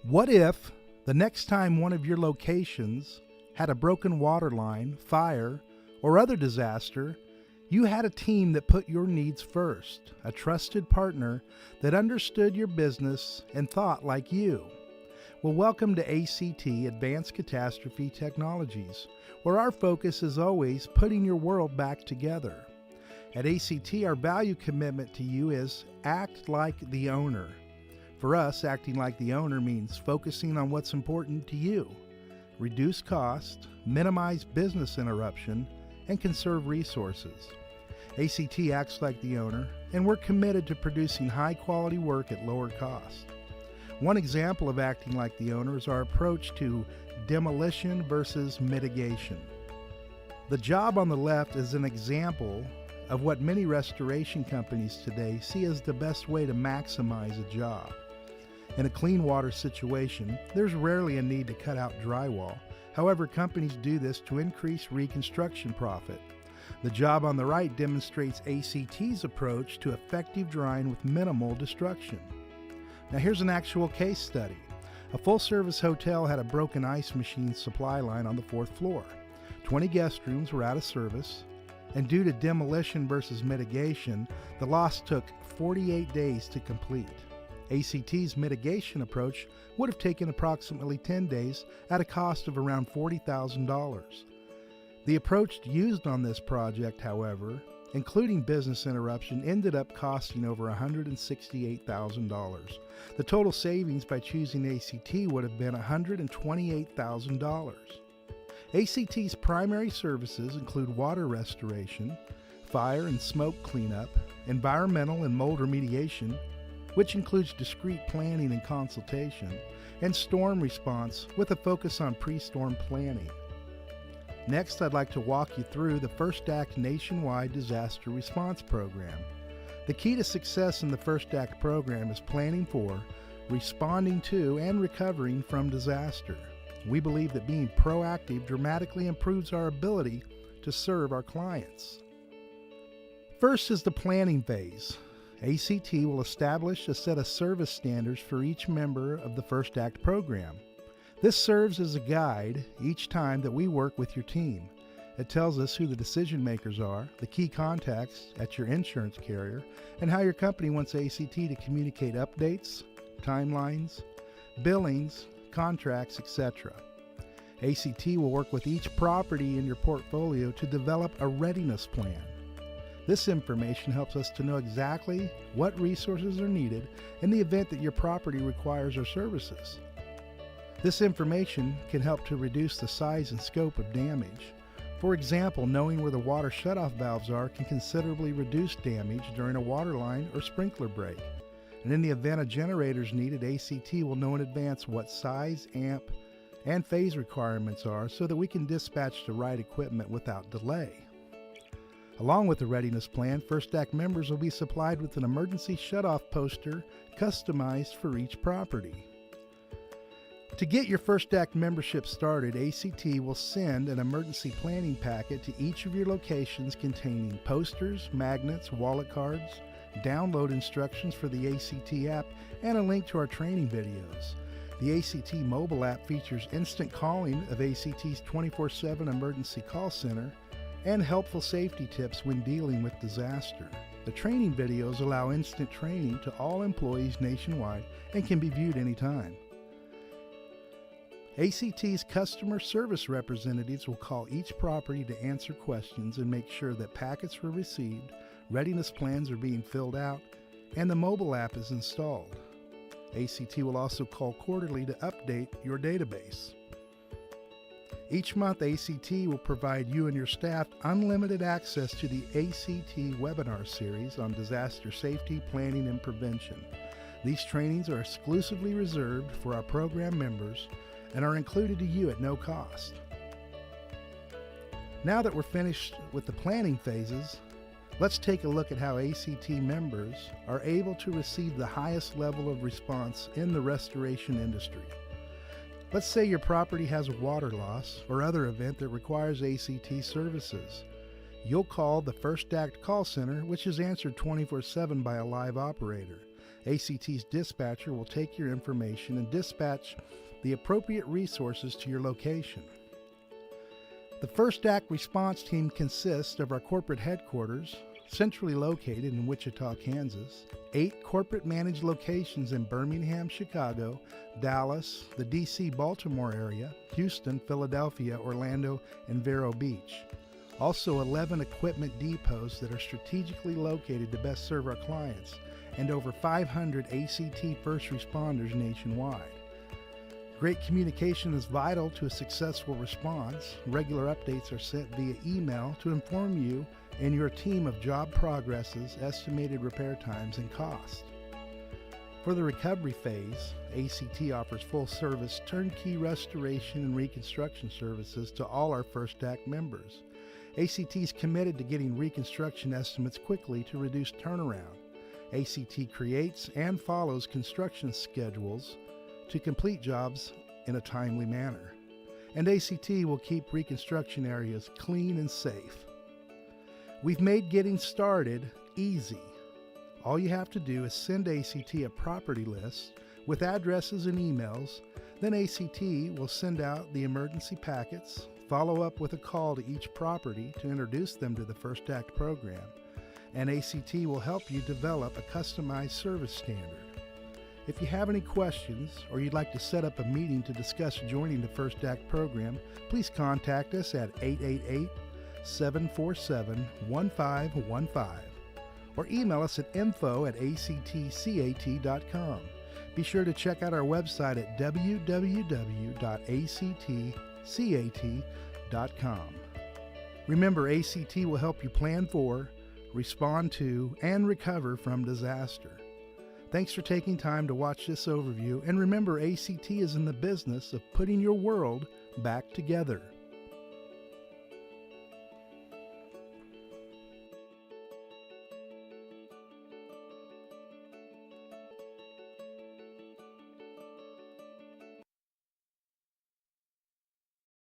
What if the next time one of your locations had a broken water line, fire, or other disaster, you had a team that put your needs first, a trusted partner that understood your business and thought like you? Well, welcome to ACT, Advanced Catastrophe Technologies, where our focus is always putting your world back together. At ACT, our value commitment to you is act like the owner. For us, acting like the owner means focusing on what's important to you, reduce cost, minimize business interruption, and conserve resources. ACT acts like the owner, and we're committed to producing high-quality work at lower cost. One example of acting like the owner is our approach to demolition versus mitigation. The job on the left is an example of what many restoration companies today see as the best way to maximize a job. In a clean water situation, there's rarely a need to cut out drywall. However, companies do this to increase reconstruction profit. The job on the right demonstrates ACT's approach to effective drying with minimal destruction. Now here's an actual case study. A full-service hotel had a broken ice machine supply line on the 4th floor. 20 guest rooms were out of service, and due to demolition versus mitigation, the loss took 48 days to complete. ACT's mitigation approach would have taken approximately 10 days at a cost of around $40,000. The approach used on this project, however, including business interruption, ended up costing over $168,000. The total savings by choosing ACT would have been $128,000. ACT's primary services include water restoration, fire and smoke cleanup, environmental and mold remediation, which includes discrete planning and consultation, and storm response with a focus on pre-storm planning. Next, I'd like to walk you through the First Act Nationwide Disaster Response Program. The key to success in the First Act program is planning for, responding to, and recovering from disaster. We believe that being proactive dramatically improves our ability to serve our clients. First is the planning phase. ACT will establish a set of service standards for each member of the First Act program. This serves as a guide each time that we work with your team. It tells us who the decision makers are, the key contacts at your insurance carrier, and how your company wants ACT to communicate updates, timelines, billings, contracts, etc. ACT will work with each property in your portfolio to develop a readiness plan. This information helps us to know exactly what resources are needed in the event that your property requires our services. This information can help to reduce the size and scope of damage. For example, knowing where the water shutoff valves are can considerably reduce damage during a water line or sprinkler break. And in the event a generator is needed, ACT will know in advance what size, amp, and phase requirements are so that we can dispatch the right equipment without delay. Along with the readiness plan, First Act members will be supplied with an emergency shutoff poster customized for each property. To get your First Act membership started, ACT will send an emergency planning packet to each of your locations containing posters, magnets, wallet cards, download instructions for the ACT app, and a link to our training videos. The ACT mobile app features instant calling of ACT's 24/7 emergency call center and helpful safety tips when dealing with disaster. The training videos allow instant training to all employees nationwide and can be viewed anytime. ACT's customer service representatives will call each property to answer questions and make sure that packets were received, readiness plans are being filled out, and the mobile app is installed. ACT will also call quarterly to update your database. Each month, ACT will provide you and your staff unlimited access to the ACT webinar series on disaster safety, planning, and prevention. These trainings are exclusively reserved for our program members and are included to you at no cost. Now that we're finished with the planning phases, let's take a look at how ACT members are able to receive the highest level of response in the restoration industry. Let's say your property has a water loss or other event that requires ACT services. You'll call the First Act call center, which is answered 24/7 by a live operator. ACT's dispatcher will take your information and dispatch the appropriate resources to your location. The First Act response team consists of our corporate headquarters, centrally located in Wichita, Kansas, 8 corporate managed locations in Birmingham, Chicago, Dallas, the D.C. Baltimore area, Houston, Philadelphia, Orlando, and Vero Beach. Also 11 equipment depots that are strategically located to best serve our clients, and over 500 ACT first responders nationwide. Great communication is vital to a successful response. Regular updates are sent via email to inform you and your team of job progresses, estimated repair times, and cost. For the recovery phase, ACT offers full-service turnkey restoration and reconstruction services to all our First Act members. ACT is committed to getting reconstruction estimates quickly to reduce turnaround. ACT creates and follows construction schedules to complete jobs in a timely manner. And ACT will keep reconstruction areas clean and safe. We've made getting started easy. All you have to do is send ACT a property list with addresses and emails. Then ACT will send out the emergency packets, follow up with a call to each property to introduce them to the First Act program, and ACT will help you develop a customized service standard. If you have any questions or you'd like to set up a meeting to discuss joining the First Act program, please contact us at 888-747-1515 or email us at info@actcat.com. Be sure to check out our website at www.actcat.com. Remember, ACT will help you plan for, respond to, and recover from disaster. Thanks for taking time to watch this overview, and remember, ACT is in the business of putting your world back together.